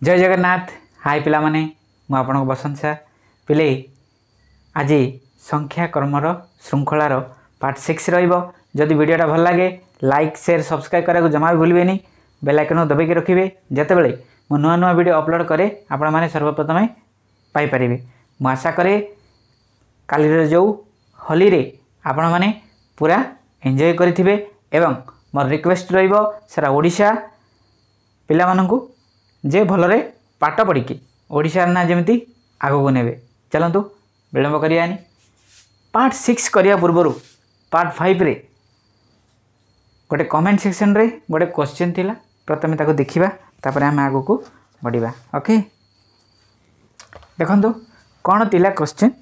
जय जगन्नाथ। हाय पिला माने मु आपन बसंत सार पिले आज संख्या कर्मर श्रृंखलार पार्ट 6 रहिबो। जदि वीडियोटा भल लगे लाइक शेयर सब्सक्राइब करा जमा भी भूलिबेनी। बेल आइकन दबाई रखिए जिते बड़े मु नुआ नुआ वीडियो अपलोड करे आपण माने सर्वप्रथम पाई परिबे। मु आशा करे काली जो होली रे आपण माने पूरा एंजॉय करिथिबे एवं मोर रिक्वेस्ट रहिबो सारा ओडिशा पिला माननकु जे भलरे पाठ पढ़ी ओडिशा ना जमी आगू ने। चलतु विलंब करियानी पार्ट 6 करिया पूर्व पार्ट 5 रे गोटे कमेंट सेक्शन रे गोटे क्वेश्चन थिला। प्रथमे ताको देखिबा तापर हम आगू को बढ़िबा। ओके देखंतु कोन थिला क्वेश्चन।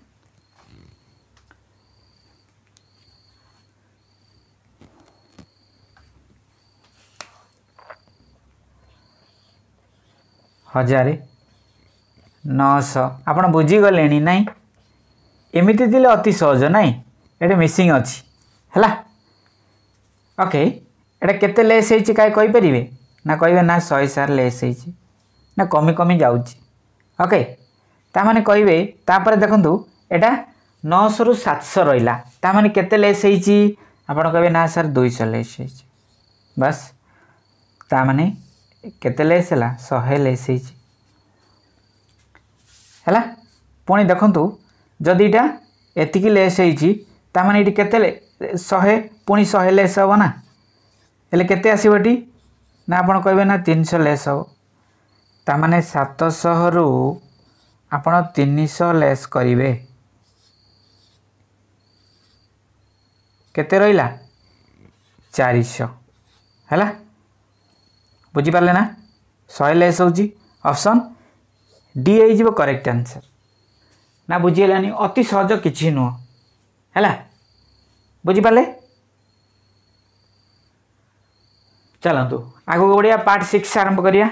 हजार 900 आपड़ बुझीगले नाई एमती दिले अति सहज नाई ये मिसिंग अच्छी है। ओके एटा केते लेस होती क्या कहींपर ना कहे ना 100 सार लेस होती ना कमी कमी जाऊँगी। ओके ताने कहे तापर देखु एटा 900 रु 700 रहा ताने केते लेस होती आप कहे ना सर 200 लेस होती बस ताने केते लेस है 100 लेस है। पुणी देखु जदि इटा एतिकी लेस होने ये केते 100 पुणी 100 लेस हम ना हेल्ले केते आसो ये ना आप कहे ना 300 लेस हम ताने 700 रु आप 300 लेस करेंगे केते रहा 400 है। बुझीपारे ना 100 लेस होची ऑप्शन डी हो करेक्ट आंसर ना बुझीगलानी अति सहज किसी नुह है। बुझीपारे चलतु आगू बढ़िया पार्ट 6 आरंभ करिया।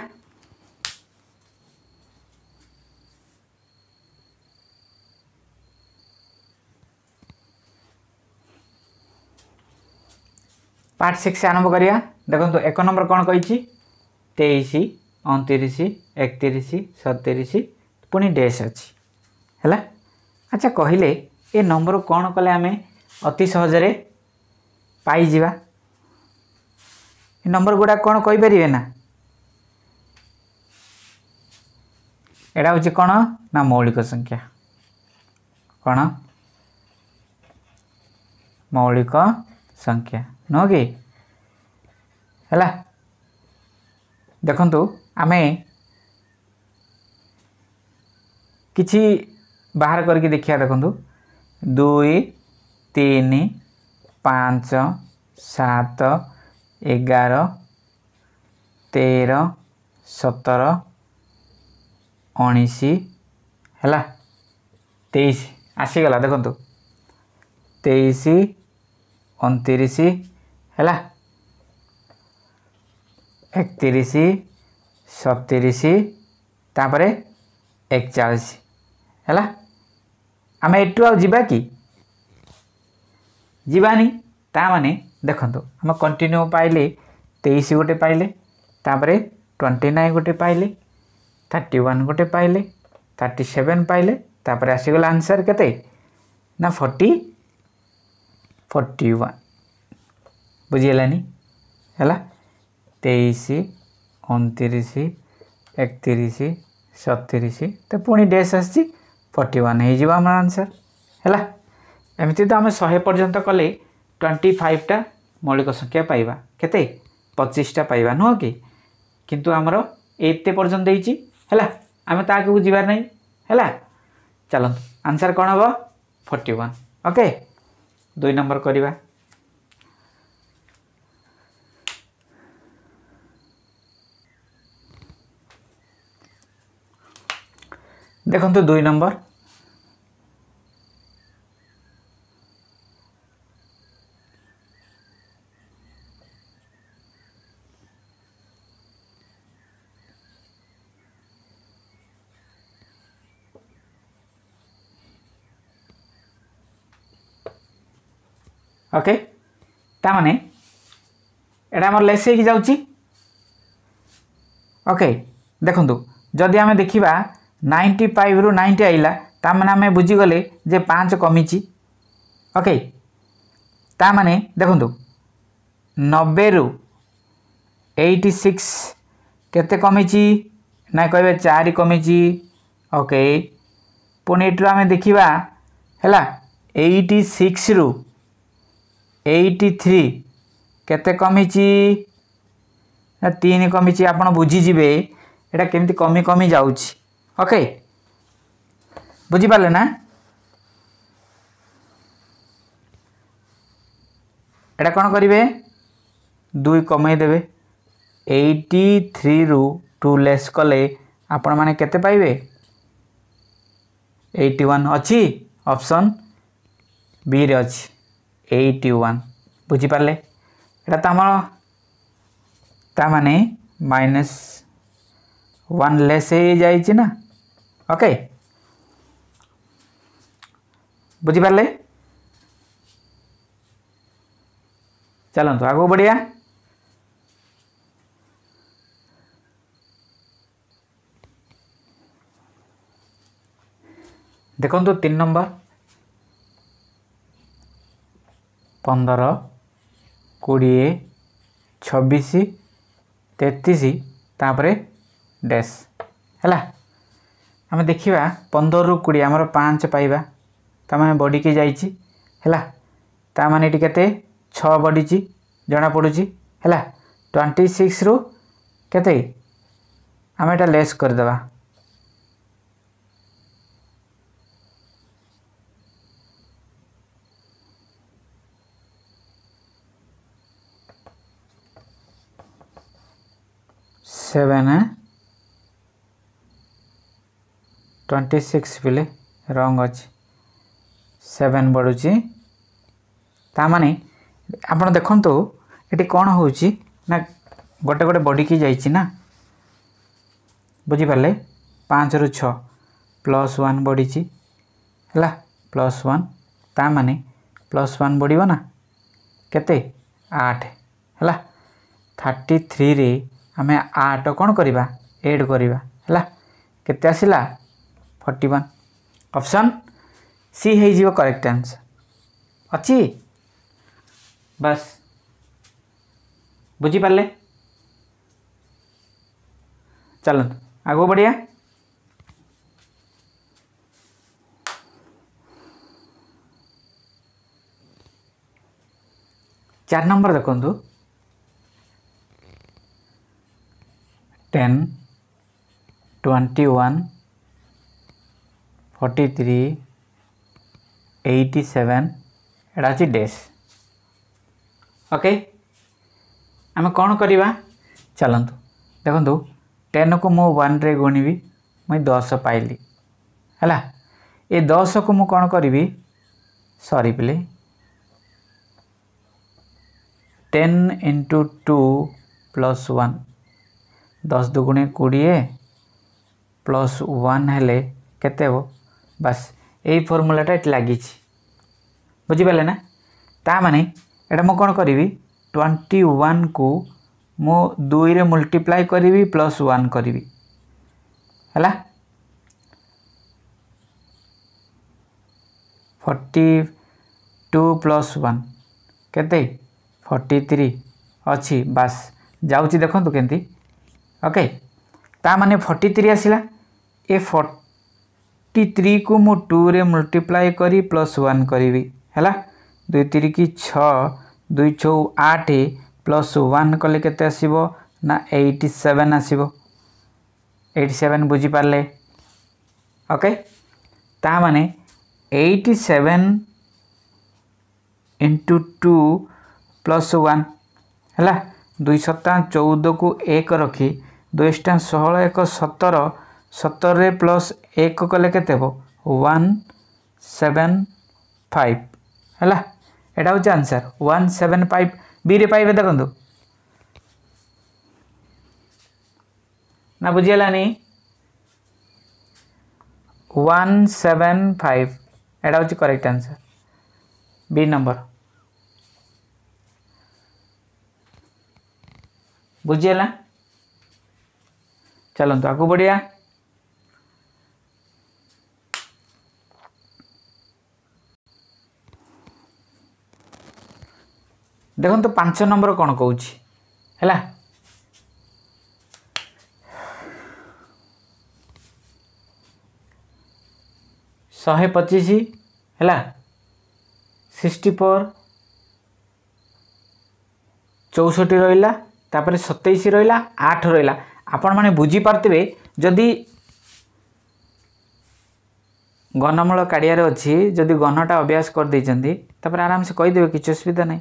पार्ट 6 आरंभ करिया। देखो एक नंबर कौन कही 23 29 31 37 पुणी डैश अच्छी है। अच्छा कहले ये नंबर कौन कले आम अति सहजरे पाइबा ये नंबर गुड़ा कौन कहींपर ना एटा हूँ कौन ना मौलिक संख्या कौन मौलिक संख्या नुह कि है। देखंतु आमे किछि बाहर करके देखिया। देखंतु 2 3 5 7 11 13 17 19 है 23 आसीगला। देखंतु 23 29 है 31 37 तापर 41 है। आम एटू आ जीवा कि जीवानी ता माने देखंतु आम कंटिन्यू पाइले 23 गोटे पाइले तापर 29 गोटे पाइले 31 गोटे पाइले 37 पाइले तापर आसीगला आंसर केते ना 41 बुझीगलानी है 23 29 31 37 तो पुणी डैश आसी 41 हो आंसर है। एमती तो आम 100 पर्यंत कले 25टा मौलिक संख्या पाइबा केते 25टा पाइबा नुह कि किंतु आमर एते पर्यंत है आम ताकू जीवार नहीं है। चलत आंसर कौन हम 41। ओके 2 नंबर करवा। देखो 2 नंबर ओके तामाने एटा हमर लेस हो जाउची। ओके देखंतु जदि आम देखा 95 रु 90 आइला ताने आम बुझीगले जे 5 कमी। ओके ताने देखु 90 रु 86 केते कमी ना कहे 4 कमी। ओके पुणी ये आम देखा है 86 रु 83 केते कमी 3 कमी। आप बुझीजे यहाँ केमती कमी कमी जाऊँच। ओके बुझीपारे ना एटा कौन करेंगे 2 कमे देवे 83 रु 2 लेस कले आपण माने केते पाइबे 81 अच्छी ऑप्शन बी रे अच्छी 81 बुझीपारे एटा तो आम ताने -1 लेस हो जाइए ना। ओके बुझीपारे चलतु आगू बढ़िया। देखो 3 नंबर 15 20 26 33 तापरे डैश है आम देखा 15 रु 20 आमर 5 पाइबा ताने बड़ी की जाइए है ताने केते 6 बढ़ी जना पड़ुची है 26 रु केते आम एटा लेस करदेवा 7 26 पिले रंग अच्छी 7 बढ़ुची ताने आपण देखंतु ये कौन होची ना गोटे गोटे बड़ी की जाइए ना बुझीपारे 5 रु 6 +1 बढ़ी है +1 ताने +1 बढ़िया ना केते 8 है 33 रे आम 8 कौन करवा एड करवा है केते आसिला 41 ऑप्शन सी हो करेक्ट आंसर अच्छी बस बुझीपारे चलत आगो बढ़िया। 4 नंबर देखु 10 21 43 87 एटा अच्छी डैश। ओके आम कौन करवा चलतु देखु 10 को मु 1 रे गुणिबी मुई 10 पाइली है ये 10 को मु कौन करी सॉरी पिले 10 × 2 + 1 10 दुगुणे 20 +1 हेले केते हो बस यही फॉर्मूलाटा ये लगी बुझीपारे ना ताने एटा मु कौन करी 21 को मु 2 रे मल्टीप्लाई करी +1 करी है 42 + 1 केते 43 अच्छी बस जाऊँगी देखो केमती। ओके ता माने 43 आसिला ए 43 को मु 2 रे मल्टीप्लाई करी +1 करी है 2 3 की 6 2 6 8 +1 कले केते आसीबो ना 87 आसीबो 87 बुझी पारले। ओके ता माने 87 × 2 + 1 है 2 7 14 को 1 रखी 2 16 1 17 17 रे +1 कले केते हो 175 है एटा हूँ आंसर 175 बी रे पाइबे देखो ना बुझीगलानी 175 एटा हूँ करेक्ट आंसर बी नंबर बुझीगला चलतु आगू बढ़िया। देखो 5 नंबर कौन कौन है 125 है 64 64 रहा तापर 27 रहा 8 रहा आपण मैंने बुझीपारे जदि गणमूल काढ़ियार अच्छी जदि गणटा अभ्यास कर देइचंदी तापर आराम से कहीदेवे किसी असुविधा नहीं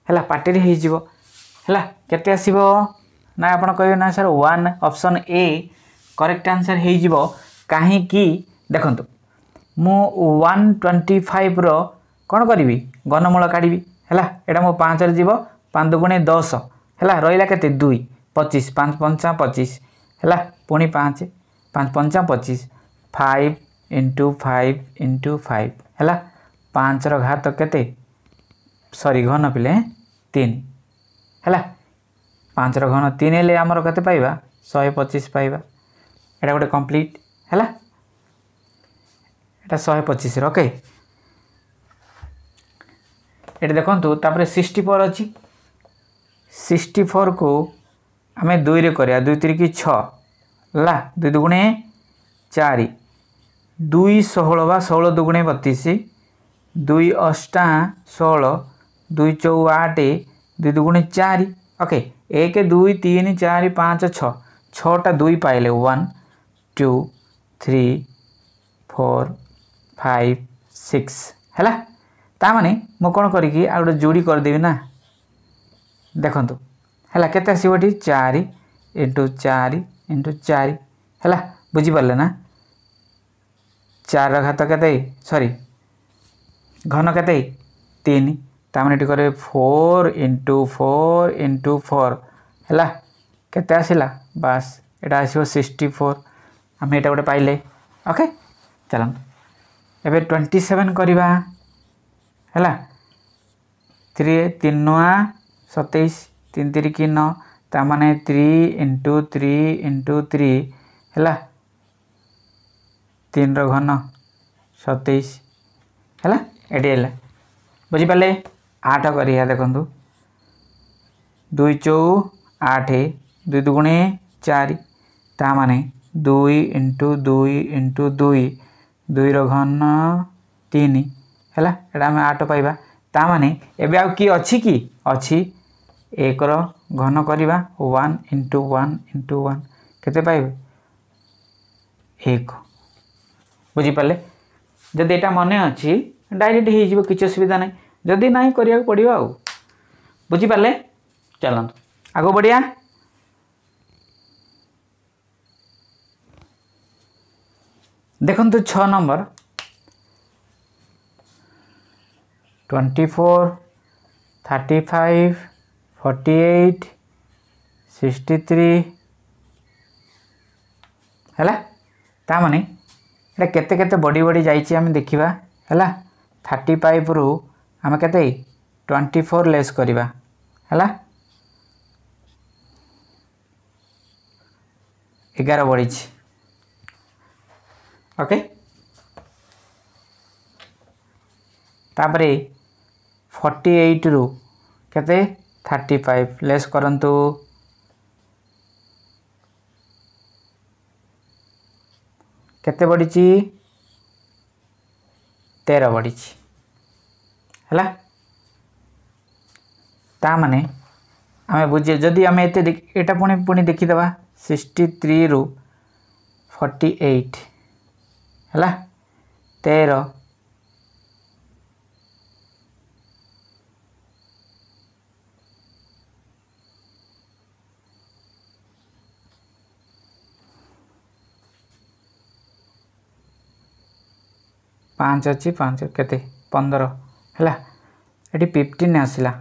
है पार्टी है केते आसीबो ना आपण कहबे ना sir 1 option A correct answer हो कहीं देखंतु मु 125 रो कौन करी गणमूल काढ़ी है यहाँ मो 5 रे जीव 5 दुगुणे 10 है रहा के 2 25 5 पंचा 25 है पुणी 5 5 पंचा 25 5 इंटू 5 इंटू 5 है 5 रो घात केते सॉरी घन पिले 3 है 5 रो घन 3 हेले आमर केते पाइबा 125 पाइबा एटा गोटे कंप्लीट है एटा 125 ओके ये देखो तापर 64 अच्छी 64 को आम 2 रे करिया 2 3 की 6 ला 2 दुगुणे 4 2 16 बा 16 दुगुणे 32 2 8 16 2 4 8 2 दुगुणे 4 ओके 1 2 3 4 5 6 6टा 2 पाइले 1 2 3 4 5 6 है ता माने मु कौन करी आ गोटे जोड़ी करदेवी ना देखंतु है केते आसीबोटी 4 इंटू 4 इंटू 4 है बुझीपारे ना 4 घात केते सॉरी घन केते 3 तामने टी करे 4 इंटू 4 है केते आसिला बस एटा आसीबो 64 आम एटा गोटे पाइले ओके चलो एबे 27 करवा है 3 9 27 3 3 की 9 तामाने 3 इंटू 3 इंटू 3 है 3 रो घन 27 है ये बुझीपारे 8 करिया देखु 2 4 8 2 दुगुणे 4 तामाने 2 इंटू 2 इंटू 2 2 रो घन 3 है एटा आम 8 पाइबा ता माने एबे आउ की अच्छी कि अच्छी 1 रो घन करवा 1 इंटू 1 केते पाइबे 1 बुझीपारे जदि एटा मने अच्छी डायरेक्ट हो किसी असुविधा नहीं जदि ना करिया पड़ो आ बुझीपारे चलत आगो बढ़िया देखंतु 6 नंबर 24 35 48 63 है ता माने एटा केते केते बड़ी बड़ी जाइछि आमे देखिबा है 35 रु आमे केते 24 लेस करिबा है 11 बढ़ी ओके तापरे 48 रु केते 35 लेस करंतु केते बढ़ी 13 बढ़ी है ता माने आमे बुझे जदि आमे एटा पुणी पुणी देखीदबा 63 रु 48 है 13 5 अच्छी 5 केते 15 है ये 15 आसला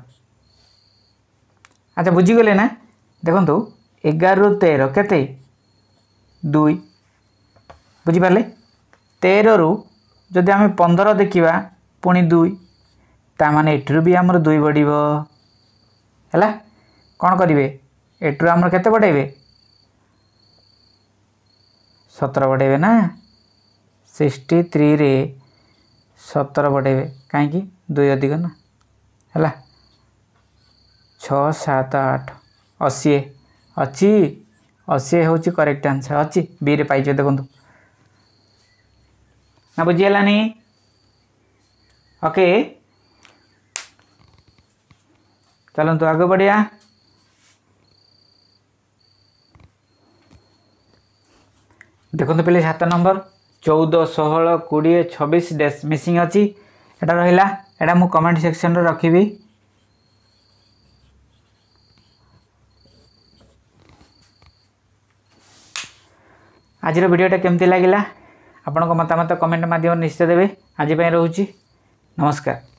अच्छा बुझीगले ना देखो 11 रु 13 केते 2 बुझीपारे 13 रु जदि आम 15 देखा पुणी 2 ता माने एठरू भी आमर 2 बढ़िबो है कौन करेंगे एठरू आमर केते बढ़ेबे 17 बढ़ेबे ना 63 रे 17 बढ़ेबे कहीं 2 अधिक ना है 6 7 8 80 अच्छी 80 हूँ करेक्ट आंसर अच्छी बी रे पाइज देखो ना बुझीगलानी ओके चलतु आगे बढ़िया देखो पे 7 नंबर 14 16 20 26 डैश मिसिंग अच्छी एटा रहिला एटा मु कमेंट सेक्शन रे रखिबी आज वीडियोटा केमती लगिला आपण मतामत कमेंट माध्यम निश्चित देवे आज रोची नमस्कार।